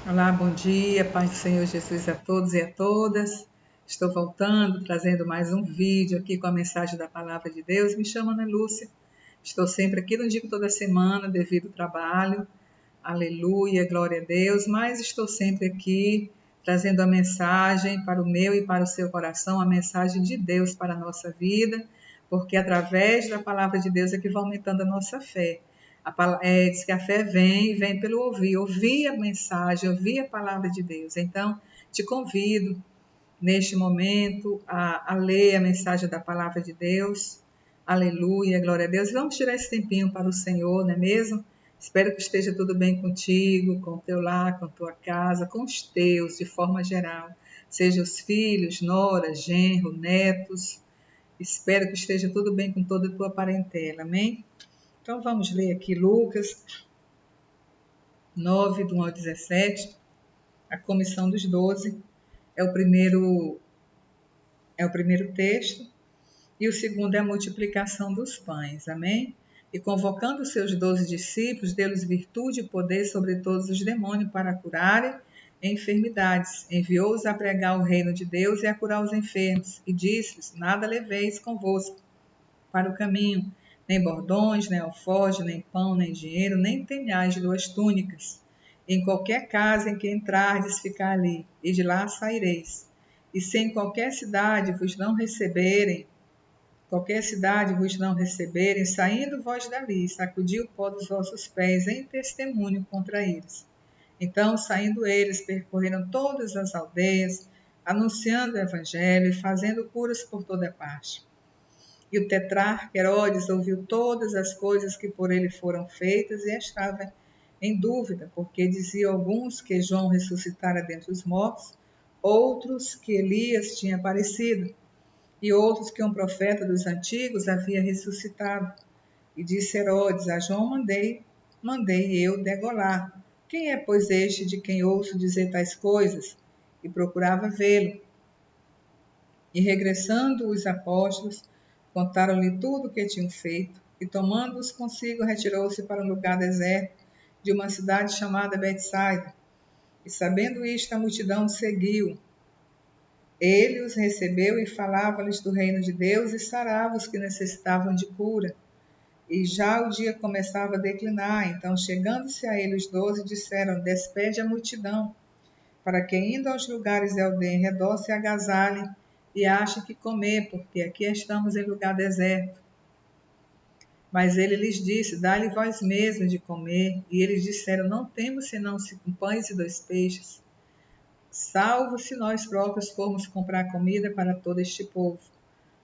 Olá, bom dia, paz do Senhor Jesus a todos e a todas. Estou voltando, trazendo mais um vídeo aqui com a mensagem da Palavra de Deus. Me chamo Ana Lúcia, estou sempre aqui, não digo toda semana devido ao trabalho, aleluia, glória a Deus, mas estou sempre aqui trazendo a mensagem para o meu e para o seu coração, a mensagem de Deus para a nossa vida, porque através da Palavra de Deus é que vai aumentando a nossa fé. Diz que a fé vem pelo ouvir a mensagem, ouvir a palavra de Deus. Então, te convido neste momento a ler a mensagem da palavra de Deus. Aleluia, glória a Deus. Vamos tirar esse tempinho para o Senhor, não é mesmo? Espero que esteja tudo bem contigo, com o teu lar, com a tua casa, com os teus, de forma geral. Seja os filhos, nora, genro, netos. Espero que esteja tudo bem com toda a tua parentela, amém? Então vamos ler aqui Lucas 9, do 1 ao 17, a comissão dos 12, é o primeiro texto, e o segundo é a multiplicação dos pães, amém? E convocando os seus 12 discípulos, deu-lhes virtude e poder sobre todos os demônios para curarem enfermidades. Enviou-os a pregar o reino de Deus e a curar os enfermos, e disse-lhes: nada leveis convosco para o caminho, nem bordões, nem alforje, nem pão, nem dinheiro, nem tenhais 2 túnicas. Em qualquer casa em que entrardes, ficai ali, e de lá saireis. E se em qualquer cidade vos não receberem, saindo vós dali, sacudi o pó dos vossos pés em testemunho contra eles. Então, saindo eles, percorreram todas as aldeias, anunciando o evangelho e fazendo curas por toda parte. E o tetrarca Herodes ouviu todas as coisas que por ele foram feitas e estava em dúvida, porque diziam alguns que João ressuscitara dentre os mortos, outros que Elias tinha aparecido, e outros que um profeta dos antigos havia ressuscitado. E disse Herodes: a João mandei eu degolar. Quem é, pois, este de quem ouço dizer tais coisas? E procurava vê-lo. E regressando os apóstolos, contaram-lhe tudo o que tinham feito, e tomando-os consigo, retirou-se para um lugar deserto de uma cidade chamada Betsaida. E sabendo isto, a multidão o seguiu. Ele os recebeu e falava-lhes do reino de Deus e sarava os que necessitavam de cura. E já o dia começava a declinar, então, chegando-se a ele os 12, disseram: despede a multidão, para que, indo aos lugares de aldeia em redor, se agasalhem e achem que comer, porque aqui estamos em lugar deserto. Mas ele lhes disse: dai-lhe vós mesmos de comer. E eles disseram: não temos senão 5 pães e 2 peixes, salvo se nós próprios formos comprar comida para todo este povo.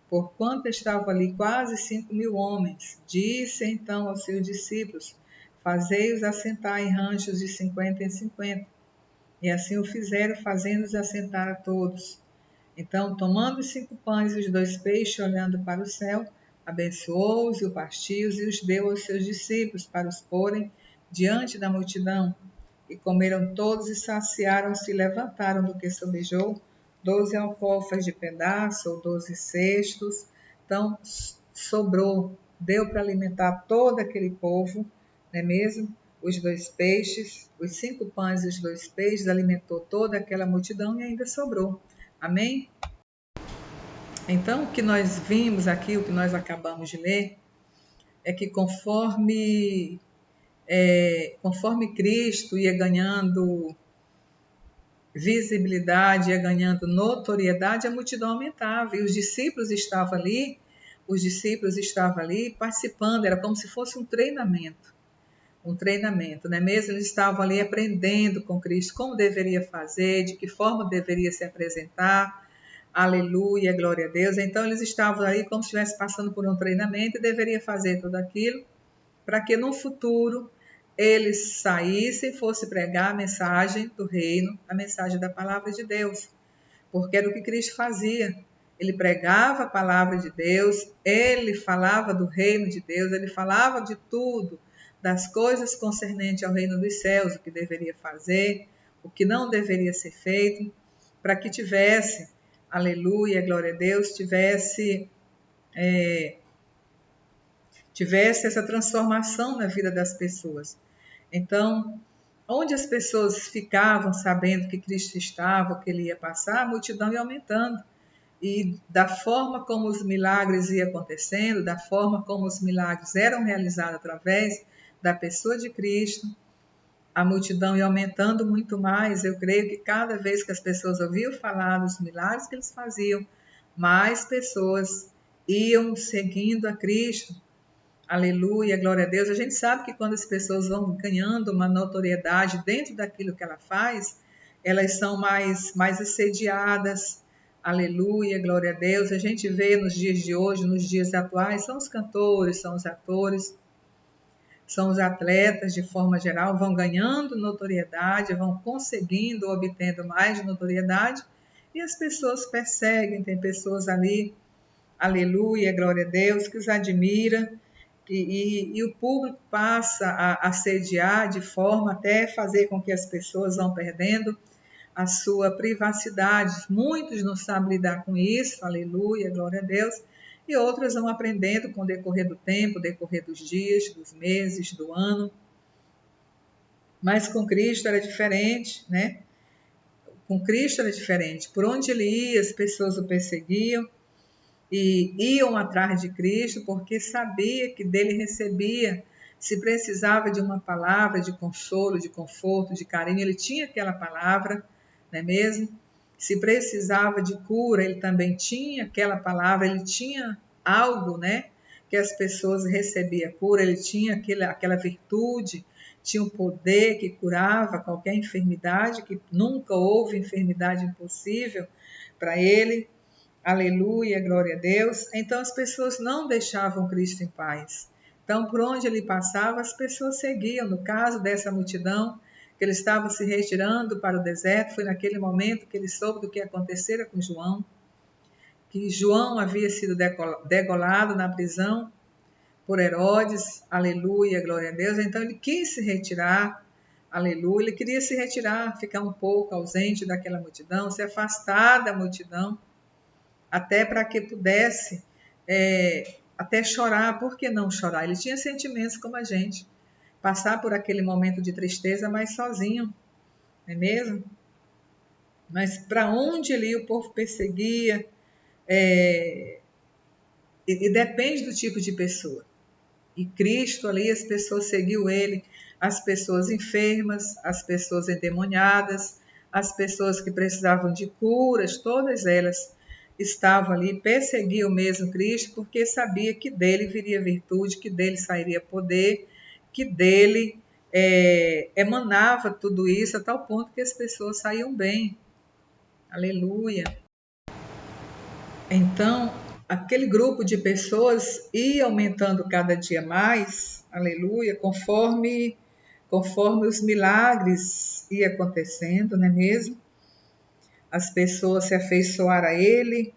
Porquanto estavam ali quase 5.000 homens. Disse então aos seus discípulos: fazei-os assentar em ranchos de 50 em 50. E assim o fizeram, fazendo-os assentar a todos. Então, tomando os 5 pães e os 2 peixes, olhando para o céu, abençoou-os e o partiu-os e os deu aos seus discípulos para os porem diante da multidão. E comeram todos e saciaram-se e levantaram do que sobejou 12 alcofas de pedaço ou 12 cestos. Então, sobrou, deu para alimentar todo aquele povo, não é mesmo? Os 2 peixes, os 5 pães e os 2 peixes, alimentou toda aquela multidão e ainda sobrou. Amém? Então, o que nós vimos aqui, o que nós acabamos de ler, é que conforme Cristo ia ganhando visibilidade, ia ganhando notoriedade, a multidão aumentava. E os discípulos estavam ali participando, era como se fosse um treinamento, não é mesmo? Eles estavam ali aprendendo com Cristo como deveria fazer, de que forma deveria se apresentar. Aleluia, glória a Deus. Então eles estavam ali como se estivessem passando por um treinamento e deveria fazer tudo aquilo para que no futuro eles saíssem e fossem pregar a mensagem do reino, a mensagem da palavra de Deus. Porque era o que Cristo fazia. Ele pregava a palavra de Deus, ele falava do reino de Deus, ele falava de tudo, das coisas concernentes ao reino dos céus, o que deveria fazer, o que não deveria ser feito, para que tivesse, aleluia, glória a Deus, tivesse essa transformação na vida das pessoas. Então, onde as pessoas ficavam sabendo que Cristo estava, que ele ia passar, a multidão ia aumentando. E da forma como os milagres iam acontecendo, da forma como os milagres eram realizados através da pessoa de Cristo, a multidão ia aumentando muito mais. Eu creio que cada vez que as pessoas ouviam falar dos milagres que eles faziam, mais pessoas iam seguindo a Cristo. Aleluia, glória a Deus. A gente sabe que quando as pessoas vão ganhando uma notoriedade dentro daquilo que ela faz, elas são mais assediadas. Aleluia, glória a Deus. A gente vê nos dias de hoje, nos dias atuais, são os cantores, são os atores, são os atletas de forma geral, vão ganhando notoriedade, vão conseguindo, obtendo mais notoriedade, e as pessoas perseguem, tem pessoas ali, aleluia, glória a Deus, que os admira, e o público passa a assediar de forma até fazer com que as pessoas vão perdendo a sua privacidade. Muitos não sabem lidar com isso, aleluia, glória a Deus, e outros vão aprendendo com o decorrer do tempo, decorrer dos dias, dos meses, do ano. Mas com Cristo era diferente, né? Com Cristo era diferente. Por onde ele ia, as pessoas o perseguiam e iam atrás de Cristo porque sabia que dele recebia. Se precisava de uma palavra de consolo, de conforto, de carinho, ele tinha aquela palavra, não é mesmo? Se precisava de cura, ele também tinha aquela palavra, ele tinha algo, né? Que as pessoas recebiam cura, ele tinha aquela virtude, tinha um poder que curava qualquer enfermidade, que nunca houve enfermidade impossível para ele. Aleluia, glória a Deus. Então as pessoas não deixavam Cristo em paz. Então, por onde ele passava, as pessoas seguiam. No caso dessa multidão, que ele estava se retirando para o deserto, foi naquele momento que ele soube do que acontecera com João, que João havia sido degolado na prisão por Herodes. Aleluia, glória a Deus. Então ele quis se retirar. Aleluia, ele queria se retirar, ficar um pouco ausente daquela multidão, se afastar da multidão, até para que pudesse até chorar. Por que não chorar? Ele tinha sentimentos como a gente, passar por aquele momento de tristeza, mas sozinho, não é mesmo? Mas para onde ele ia, o povo perseguia, e depende do tipo de pessoa. E Cristo ali, as pessoas seguiam ele, as pessoas enfermas, as pessoas endemoniadas, as pessoas que precisavam de curas, todas elas estavam ali, perseguiam mesmo Cristo, porque sabia que dele viria virtude, que dele sairia poder, que dele emanava tudo isso, a tal ponto que as pessoas saíam bem. Aleluia. Então, aquele grupo de pessoas ia aumentando cada dia mais, aleluia, conforme os milagres iam acontecendo, não é mesmo? As pessoas se afeiçoaram a ele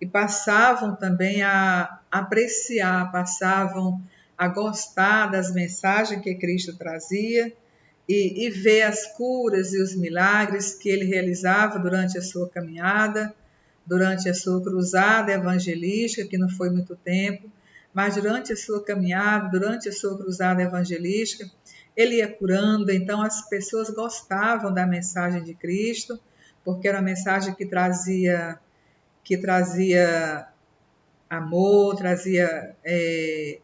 e passavam também a apreciar, passavam a gostar das mensagens que Cristo trazia e ver as curas e os milagres que ele realizava durante a sua caminhada, durante a sua cruzada evangelística, que não foi muito tempo, mas durante a sua caminhada, durante a sua cruzada evangelística, ele ia curando. Então as pessoas gostavam da mensagem de Cristo, porque era uma mensagem que trazia amor,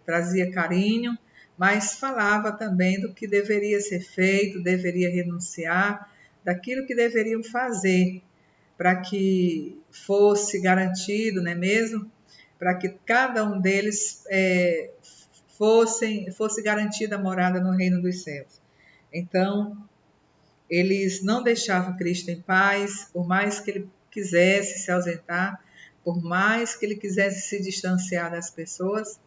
trazia carinho, mas falava também do que deveria ser feito, deveria renunciar, daquilo que deveriam fazer para que fosse garantido, não é mesmo? Para que cada um deles fosse garantida a morada no reino dos céus. Então, eles não deixavam Cristo em paz, por mais que ele quisesse se ausentar, por mais que ele quisesse se distanciar das pessoas,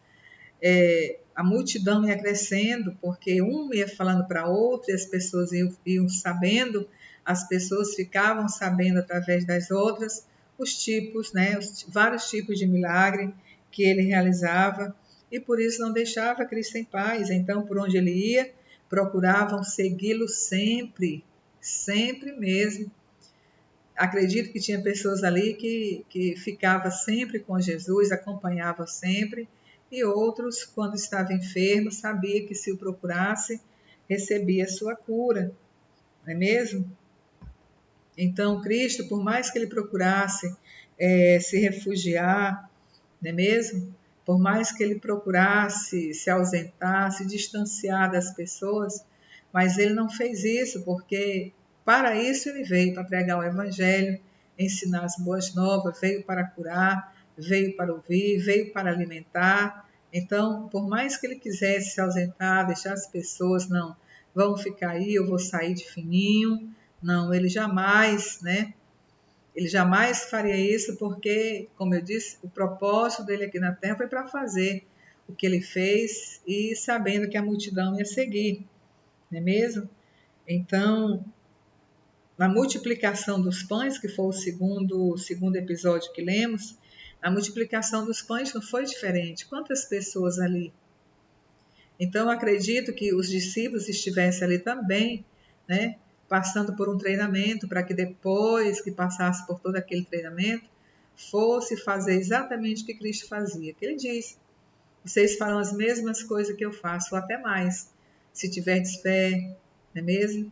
a multidão ia crescendo, porque um ia falando para outro e as pessoas iam sabendo, as pessoas ficavam sabendo através das outras os tipos, né, vários tipos de milagre que ele realizava, e por isso não deixava Cristo em paz. Então, por onde ele ia, procuravam segui-lo sempre, sempre mesmo. Acredito que tinha pessoas ali que ficavam sempre com Jesus, acompanhavam sempre, e outros, quando estava enfermo, sabia que se o procurasse, recebia sua cura. não é mesmo? Então, Cristo, por mais que ele procurasse se refugiar, não é mesmo? Por mais que ele procurasse se ausentar, se distanciar das pessoas, mas ele não fez isso, porque para isso ele veio, para pregar o Evangelho, ensinar as boas novas, veio para curar, veio para ouvir, veio para alimentar. Então, por mais que ele quisesse se ausentar, deixar as pessoas, não, vão ficar aí, eu vou sair de fininho. Não, ele jamais, né? Ele jamais faria isso porque, como eu disse, o propósito dele aqui na Terra foi para fazer o que ele fez e sabendo que a multidão ia seguir, não é mesmo? Então, na multiplicação dos pães, que foi o segundo episódio que lemos, a multiplicação dos pães não foi diferente. Quantas pessoas ali? Então, acredito que os discípulos estivessem ali também, né, passando por um treinamento, para que depois que passasse por todo aquele treinamento, fosse fazer exatamente o que Cristo fazia. Que ele diz: vocês farão as mesmas coisas que eu faço, ou até mais, se tiverdes fé, não é mesmo?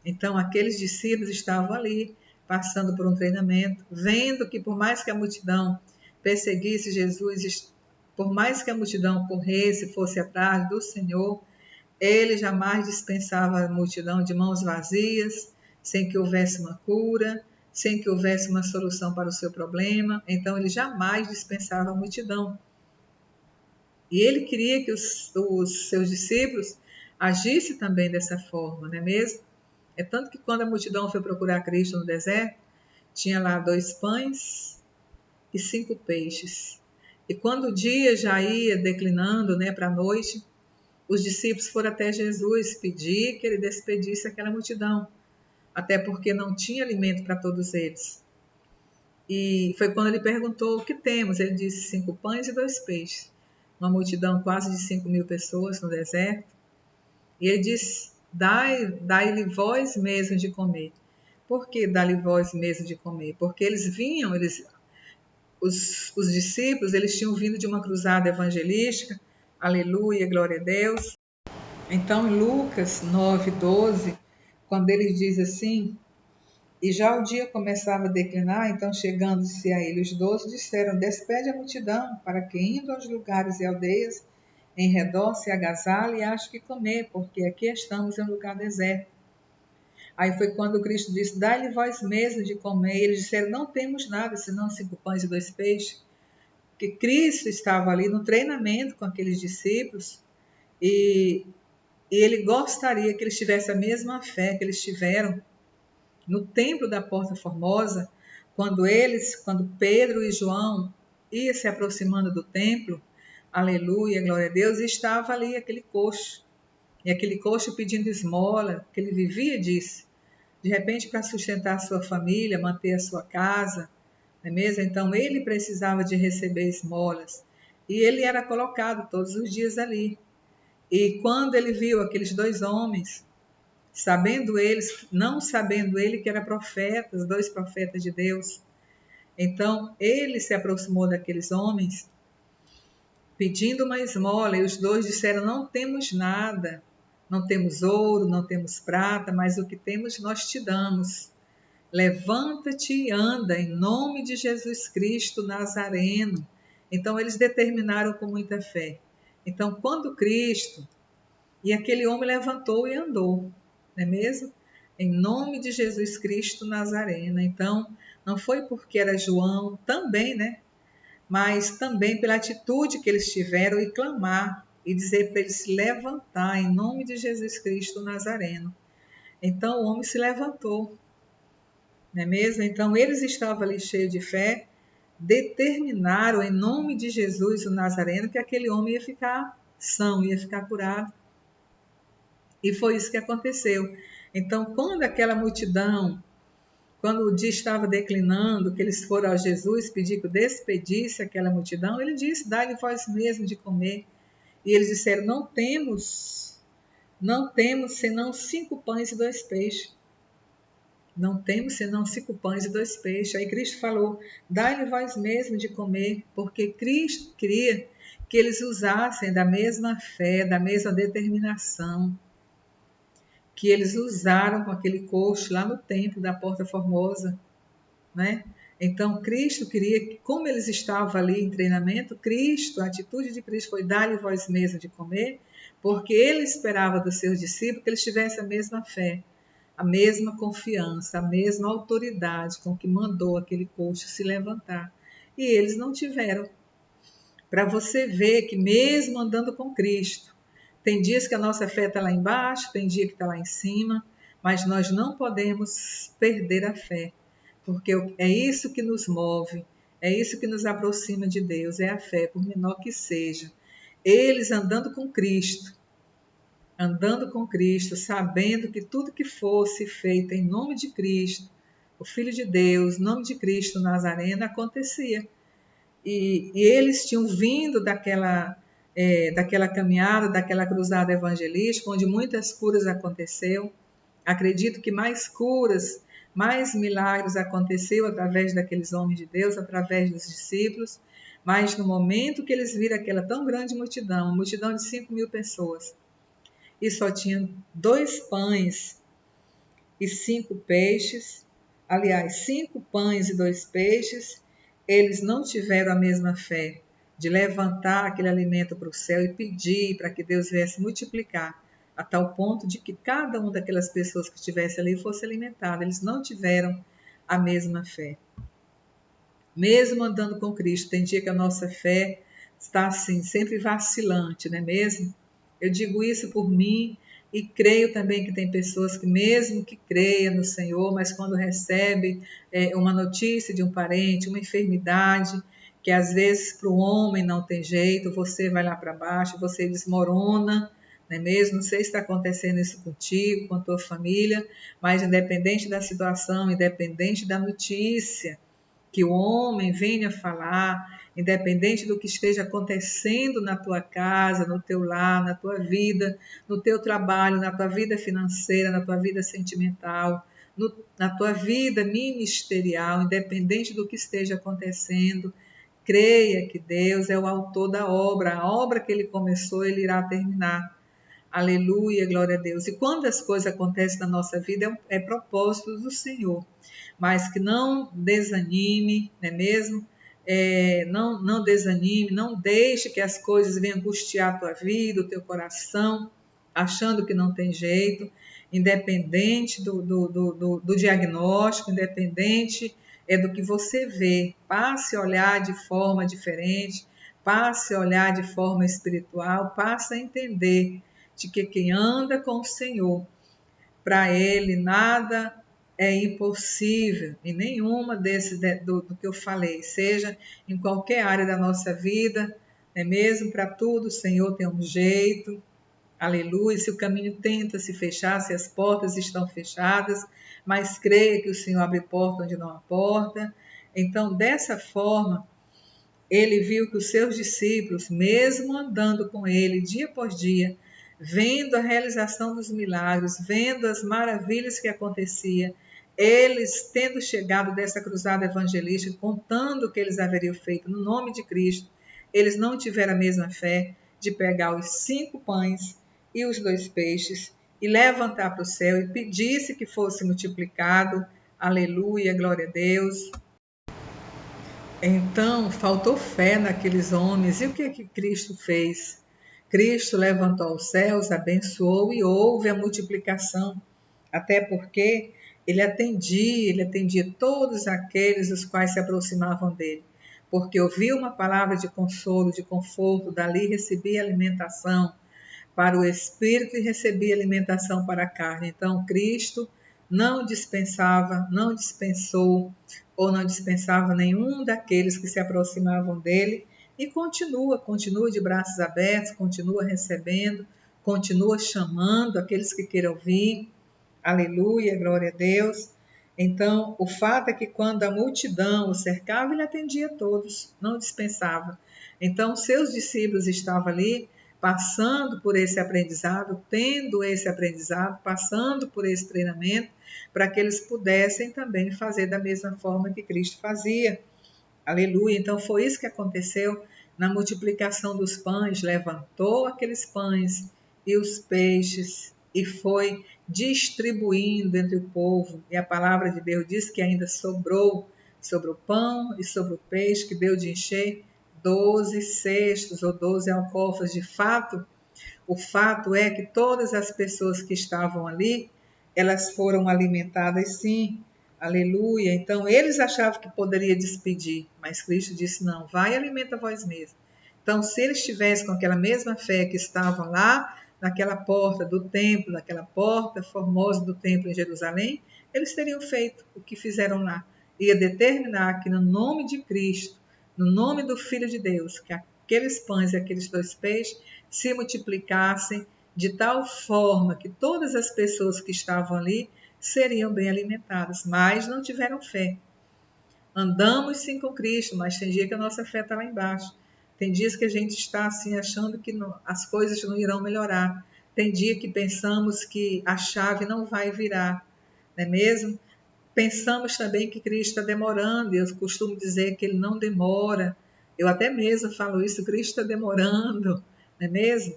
Então, aqueles discípulos estavam ali, passando por um treinamento, vendo que por mais que a multidão perseguisse Jesus, por mais que a multidão corresse, fosse atrás do Senhor, ele jamais dispensava a multidão de mãos vazias, sem que houvesse uma cura, sem que houvesse uma solução para o seu problema. Então, ele jamais dispensava a multidão. E ele queria que os seus discípulos agissem também dessa forma, não é mesmo? É tanto que quando a multidão foi procurar Cristo no deserto, tinha lá 2 pães e 5 peixes. E quando o dia já ia declinando, né, para a noite, os discípulos foram até Jesus pedir que ele despedisse aquela multidão, até porque não tinha alimento para todos eles. E foi quando ele perguntou: o que temos? Ele disse: 5 pães e 2 peixes. Uma multidão quase de 5.000 pessoas no deserto. E ele disse: dai-lhe vós mesmos de comer. Por que dá-lhe vós mesmo de comer? Porque eles vinham, os discípulos, eles tinham vindo de uma cruzada evangelística, aleluia, glória a Deus. Então, em Lucas 9:12, quando ele diz assim: e já o dia começava a declinar, então chegando-se a ele os 12, disseram: despede a multidão, para que indo aos lugares e aldeias em redor se agasalhe e ache que comer, porque aqui estamos em um lugar deserto. Aí foi quando Cristo disse: dai-lhe vós mesmos de comer. E eles disseram: não temos nada, senão 5 pães e 2 peixes. Porque Cristo estava ali no treinamento com aqueles discípulos e, e ele gostaria que eles tivessem a mesma fé que eles tiveram no templo da Porta Formosa, quando Pedro e João iam se aproximando do templo, aleluia, glória a Deus, e estava ali aquele coxo. E aquele coxo pedindo esmola, que ele vivia disso. De repente, para sustentar a sua família, manter a sua casa, não é mesmo? Então, ele precisava de receber esmolas. E ele era colocado todos os dias ali. E quando ele viu aqueles 2 homens, não sabendo ele que eram profetas, 2 profetas de Deus, então ele se aproximou daqueles homens, pedindo uma esmola, e os 2 disseram: não temos nada, não temos ouro, não temos prata, mas o que temos nós te damos. Levanta-te e anda, em nome de Jesus Cristo Nazareno. Então eles determinaram com muita fé. Então, quando Cristo, e aquele homem levantou e andou, não é mesmo? Em nome de Jesus Cristo Nazareno. Então, não foi porque era João, também, né? Mas também pela atitude que eles tiveram e clamar e dizer para ele se levantar em nome de Jesus Cristo Nazareno. Então o homem se levantou, não é mesmo? Então eles estavam ali cheios de fé, determinaram em nome de Jesus o Nazareno que aquele homem ia ficar são, ia ficar curado. E foi isso que aconteceu. Então, quando aquela multidão, quando o dia estava declinando, que eles foram a Jesus pedir que o despedisse aquela multidão, ele disse: dai-lhe vós mesmo de comer. E eles disseram: não temos senão 5 pães e 2 peixes. Não temos senão 5 pães e 2 peixes. Aí Cristo falou: dai-lhe vós mesmo de comer, porque Cristo queria que eles usassem da mesma fé, da mesma determinação, que eles usaram com aquele coxo lá no templo da Porta Formosa, né? Então, Cristo queria que, como eles estavam ali em treinamento, a atitude de Cristo foi dar-lhe vós mesmos de comer, porque ele esperava dos seus discípulos que eles tivessem a mesma fé, a mesma confiança, a mesma autoridade com que mandou aquele coxo se levantar. E eles não tiveram. Para você ver que mesmo andando com Cristo, tem dias que a nossa fé está lá embaixo, tem dia que está lá em cima, mas nós não podemos perder a fé, porque é isso que nos move, é isso que nos aproxima de Deus, é a fé, por menor que seja. Eles andando com Cristo, sabendo que tudo que fosse feito em nome de Cristo, o Filho de Deus, em nome de Cristo Nazareno, acontecia. E eles tinham vindo daquela caminhada, daquela cruzada evangelística, onde muitas curas aconteceram. Acredito que mais curas, mais milagres aconteceu através daqueles homens de Deus, através dos discípulos, mas no momento que eles viram aquela tão grande multidão, uma multidão de 5.000 pessoas, e só tinha 2 pães e 5 peixes, aliás, 5 pães e 2 peixes, eles não tiveram a mesma fé de levantar aquele alimento para o céu e pedir para que Deus viesse multiplicar, a tal ponto de que cada uma daquelas pessoas que estivesse ali fosse alimentada. Eles não tiveram a mesma fé. Mesmo andando com Cristo, tem dia que a nossa fé está assim, sempre vacilante, não é mesmo? Eu digo isso por mim e creio também que tem pessoas que mesmo que creiam no Senhor, mas quando recebe uma notícia de um parente, uma enfermidade, que às vezes para o homem não tem jeito, você vai lá para baixo, você desmorona, não é mesmo? Não sei se está acontecendo isso contigo, com a tua família, mas independente da situação, independente da notícia que o homem venha falar, independente do que esteja acontecendo na tua casa, no teu lar, na tua vida, no teu trabalho, na tua vida financeira, na tua vida sentimental, na tua vida ministerial, independente do que esteja acontecendo, creia que Deus é o autor da obra. A obra que ele começou, ele irá terminar. Aleluia, glória a Deus. E quando as coisas acontecem na nossa vida, é propósito do Senhor. Mas que não desanime, não é mesmo? Não desanime, não deixe que as coisas venham angustiar a tua vida, o teu coração, achando que não tem jeito, independente do diagnóstico, independente do que você vê. Passe a olhar de forma diferente, passe a olhar de forma espiritual, passe a entender de que quem anda com o Senhor, para ele nada é impossível, em nenhuma do que eu falei, seja em qualquer área da nossa vida, é mesmo? Para tudo o Senhor tem um jeito, aleluia. Se o caminho tenta se fechar, se as portas estão fechadas, mas creia que o Senhor abre porta onde não há porta. Então, dessa forma, ele viu que os seus discípulos, mesmo andando com ele dia após dia, vendo a realização dos milagres, vendo as maravilhas que acontecia, eles tendo chegado dessa cruzada evangelística, contando o que eles haveriam feito no nome de Cristo, eles não tiveram a mesma fé de pegar os 5 pães e os 2 peixes e levantar para o céu e pedisse que fosse multiplicado. Aleluia, glória a Deus. Então, faltou fé naqueles homens. E o que Cristo fez? Cristo levantou aos céus, abençoou e houve a multiplicação. Até porque ele atendia todos aqueles os quais se aproximavam dele. Porque ouvia uma palavra de consolo, de conforto, dali recebia alimentação para o espírito e recebia alimentação para a carne. Então, Cristo não dispensou ou não dispensava nenhum daqueles que se aproximavam dele e continua de braços abertos, continua recebendo, continua chamando aqueles que queiram ouvir. Aleluia, glória a Deus. Então, o fato é que quando a multidão o cercava, ele atendia a todos, não dispensava. Então, seus discípulos estavam ali passando por esse aprendizado, tendo esse aprendizado, passando por esse treinamento, para que eles pudessem também fazer da mesma forma que Cristo fazia. Aleluia! Então foi isso que aconteceu na multiplicação dos pães, levantou aqueles pães e os peixes e foi distribuindo entre o povo. E a palavra de Deus diz que ainda sobrou sobre o pão e sobre o peixe, que deu de encher 12 cestos ou 12 alcofas. De fato, o fato é que todas as pessoas que estavam ali, elas foram alimentadas sim. Aleluia. Então, eles achavam que poderia despedir, mas Cristo disse, não, vai e alimenta vós mesmos. Então, se eles tivessem com aquela mesma fé que estavam lá, naquela porta do templo, naquela porta formosa do templo em Jerusalém, eles teriam feito o que fizeram lá. Ia determinar que no nome de Cristo, no nome do Filho de Deus, que aqueles pães e aqueles 2 peixes se multiplicassem de tal forma que todas as pessoas que estavam ali seriam bem alimentadas, mas não tiveram fé. Andamos sim com Cristo, mas tem dia que a nossa fé está lá embaixo. Tem dias que a gente está assim achando que as coisas não irão melhorar. Tem dia que pensamos que a chave não vai virar, não é mesmo? Pensamos também que Cristo está demorando. Eu costumo dizer que ele não demora. Eu até mesmo falo isso, Cristo está demorando, não é mesmo?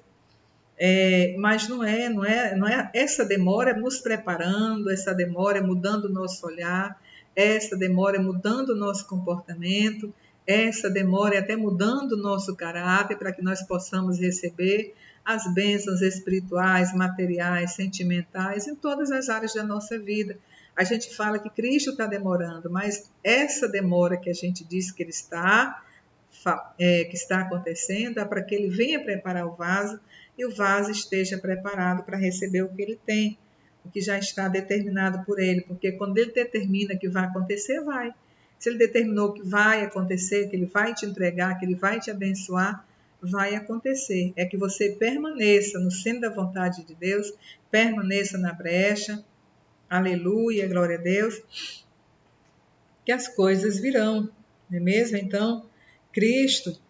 Mas não é. Essa demora é nos preparando, essa demora é mudando o nosso olhar, essa demora é mudando o nosso comportamento, essa demora é até mudando o nosso caráter para que nós possamos receber as bênçãos espirituais, materiais, sentimentais, em todas as áreas da nossa vida. A gente fala que Cristo está demorando, mas essa demora que a gente diz que ele que está acontecendo é para que ele venha preparar o vaso e o vaso esteja preparado para receber o que ele tem, o que já está determinado por ele, porque quando ele determina que vai acontecer, vai. Se ele determinou que vai acontecer, que ele vai te entregar, que ele vai te abençoar, vai acontecer. É que você permaneça no centro da vontade de Deus, permaneça na brecha, aleluia, glória a Deus, que as coisas virão, não é mesmo? Então, Cristo,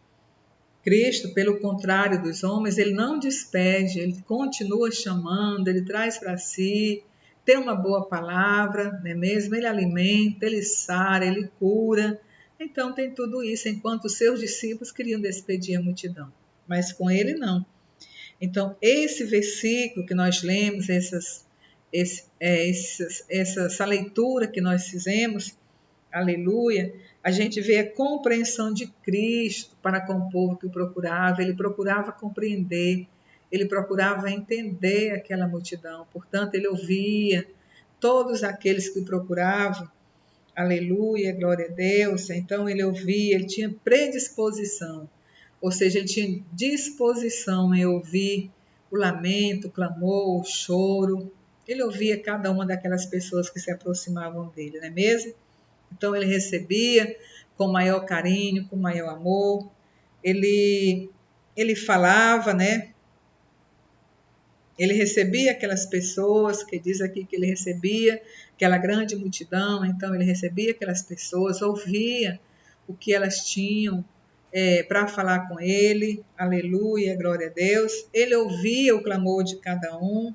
pelo contrário dos homens, ele não despede, ele continua chamando, ele traz para si, tem uma boa palavra, não é mesmo? Ele alimenta, ele sara, ele cura. Então tem tudo isso, enquanto os seus discípulos queriam despedir a multidão, mas com ele não. Então esse versículo que nós lemos, essa leitura que nós fizemos, aleluia, a gente vê a compreensão de Cristo para com o povo que o procurava. Ele procurava compreender, ele procurava entender aquela multidão. Portanto, ele ouvia todos aqueles que o procuravam. Aleluia, glória a Deus. Então, ele ouvia, ele tinha predisposição, ou seja, ele tinha disposição em ouvir o lamento, o clamor, o choro. Ele ouvia cada uma daquelas pessoas que se aproximavam dele, não é mesmo? Então ele recebia com maior carinho, com maior amor. Ele falava, né? Ele recebia aquelas pessoas, que diz aqui que ele recebia aquela grande multidão, então ele recebia aquelas pessoas, ouvia o que elas tinham para falar com ele, aleluia, glória a Deus. Ele ouvia o clamor de cada um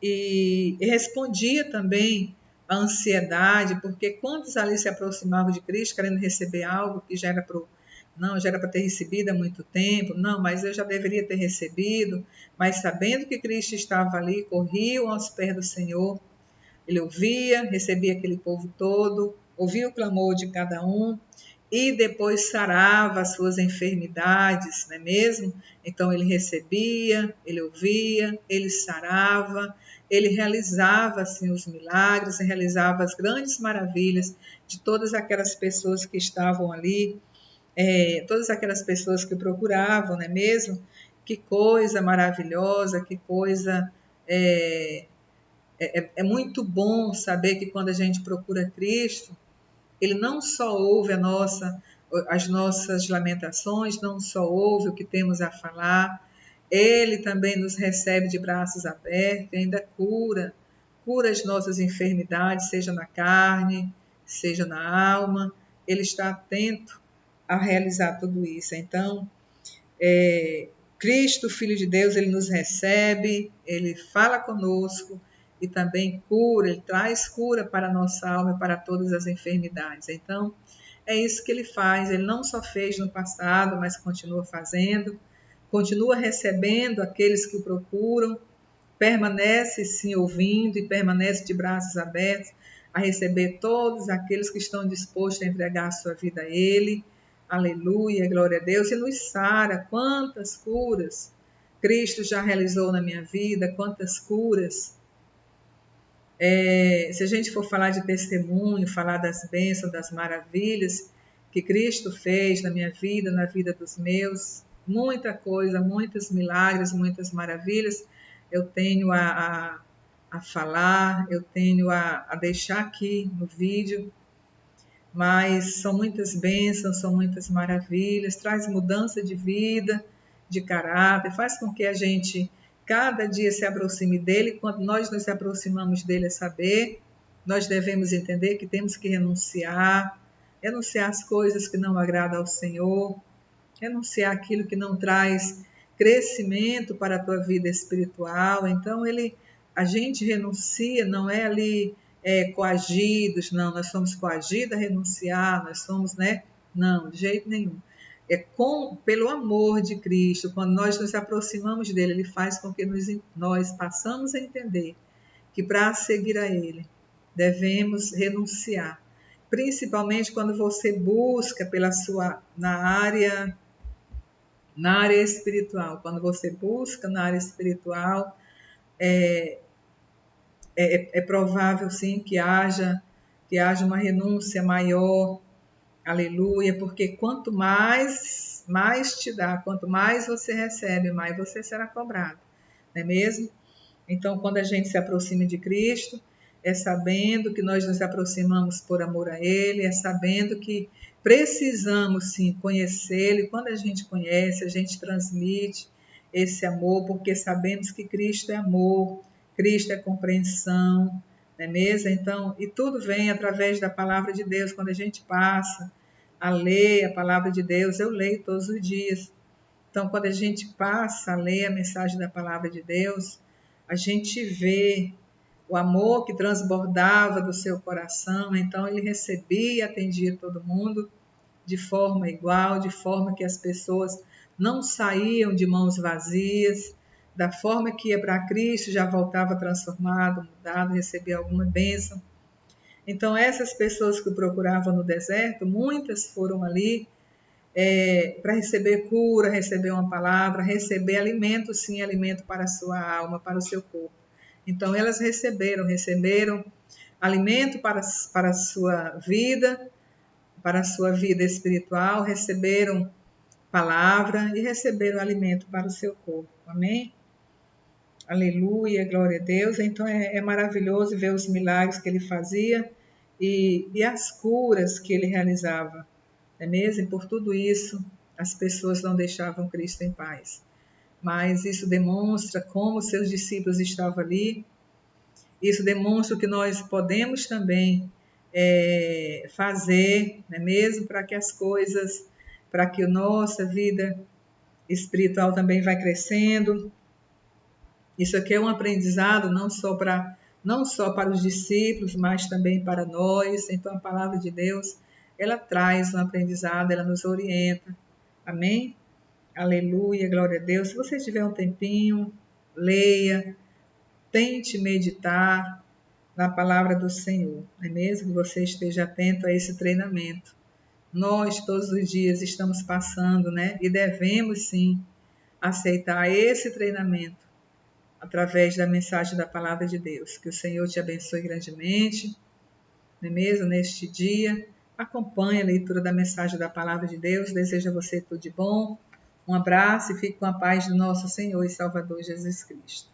e respondia também à ansiedade, porque quantos ali se aproximavam de Cristo querendo receber algo que já era para não, já era para ter recebido há muito tempo, não, mas eu já deveria ter recebido, mas sabendo que Cristo estava ali, corriam aos pés do Senhor, ele ouvia, recebia aquele povo todo, ouvia o clamor de cada um, e depois sarava as suas enfermidades, não é mesmo? Então ele recebia, ele ouvia, ele sarava, ele realizava assim os milagres, realizava as grandes maravilhas de todas aquelas pessoas que estavam ali, todas aquelas pessoas que procuravam, não é mesmo? Que coisa maravilhosa, que coisa é muito bom saber que quando a gente procura Cristo, ele não só ouve as nossas lamentações, não só ouve o que temos a falar, ele também nos recebe de braços abertos e ainda cura as nossas enfermidades, seja na carne, seja na alma. Ele está atento a realizar tudo isso. Então, Cristo, Filho de Deus, ele nos recebe, ele fala conosco e também cura, ele traz cura para a nossa alma e para todas as enfermidades. Então, é isso que ele faz. Ele não só fez no passado, mas continua fazendo, continua recebendo aqueles que o procuram, permanece sim ouvindo e permanece de braços abertos a receber todos aqueles que estão dispostos a entregar a sua vida a Ele. Aleluia, glória a Deus. E nos sara. Quantas curas Cristo já realizou na minha vida, quantas curas. Se a gente for falar de testemunho, falar das bênçãos, das maravilhas que Cristo fez na minha vida, na vida dos meus, muita coisa, muitos milagres, muitas maravilhas eu tenho a falar, eu tenho a deixar aqui no vídeo, mas são muitas bênçãos, são muitas maravilhas, traz mudança de vida, de caráter, faz com que a gente cada dia se aproxime dele. Quando nós nos aproximamos dele, nós devemos entender que temos que renunciar as coisas que não agradam ao Senhor, renunciar aquilo que não traz crescimento para a tua vida espiritual. Então, a gente renuncia, não é ali coagidos, não, nós somos coagidos a renunciar, nós somos, não, de jeito nenhum. Pelo amor de Cristo, quando nós nos aproximamos dele, ele faz com que nós passamos a entender que para seguir a ele, devemos renunciar. Principalmente quando você busca na área espiritual. Quando você busca na área espiritual, é provável sim que haja uma renúncia maior. Aleluia, porque quanto mais te dá, quanto mais você recebe, mais você será cobrado, não é mesmo? Então, quando a gente se aproxima de Cristo, é sabendo que nós nos aproximamos por amor a Ele, é sabendo que precisamos sim conhecê-lo, e quando a gente conhece, a gente transmite esse amor, porque sabemos que Cristo é amor, Cristo é compreensão, não é mesmo? Então, e tudo vem através da palavra de Deus. Quando a gente passa a ler a palavra de Deus, eu leio todos os dias. Então, quando a gente passa a ler a mensagem da palavra de Deus, a gente vê o amor que transbordava do seu coração. Então, ele recebia e atendia todo mundo de forma igual, de forma que as pessoas não saíam de mãos vazias, da forma que ia para Cristo, já voltava transformado, mudado, recebia alguma bênção. Então, essas pessoas que o procuravam no deserto, muitas foram ali para receber cura, receber uma palavra, receber alimento, sim, alimento para a sua alma, para o seu corpo. Então, elas receberam alimento para a sua vida espiritual, receberam palavra e receberam alimento para o seu corpo. Amém? Aleluia, glória a Deus. Então, é maravilhoso ver os milagres que ele fazia e as curas que ele realizava. Não é mesmo? E por tudo isso, as pessoas não deixavam Cristo em paz. Mas isso demonstra como seus discípulos estavam ali. Isso demonstra que nós podemos também fazer, não é mesmo? Para que a nossa vida espiritual também vai crescendo. Isso aqui é um aprendizado não só para os discípulos, mas também para nós. Então, a palavra de Deus, ela traz um aprendizado, ela nos orienta. Amém? Aleluia, glória a Deus. Se você tiver um tempinho, leia, tente meditar na palavra do Senhor. É mesmo que você esteja atento a esse treinamento. Nós, todos os dias, estamos passando, E devemos, sim, aceitar esse treinamento através da mensagem da palavra de Deus. Que o Senhor te abençoe grandemente, não é mesmo? Neste dia, acompanhe a leitura da mensagem da palavra de Deus. Desejo a você tudo de bom. Um abraço e fique com a paz do nosso Senhor e Salvador Jesus Cristo.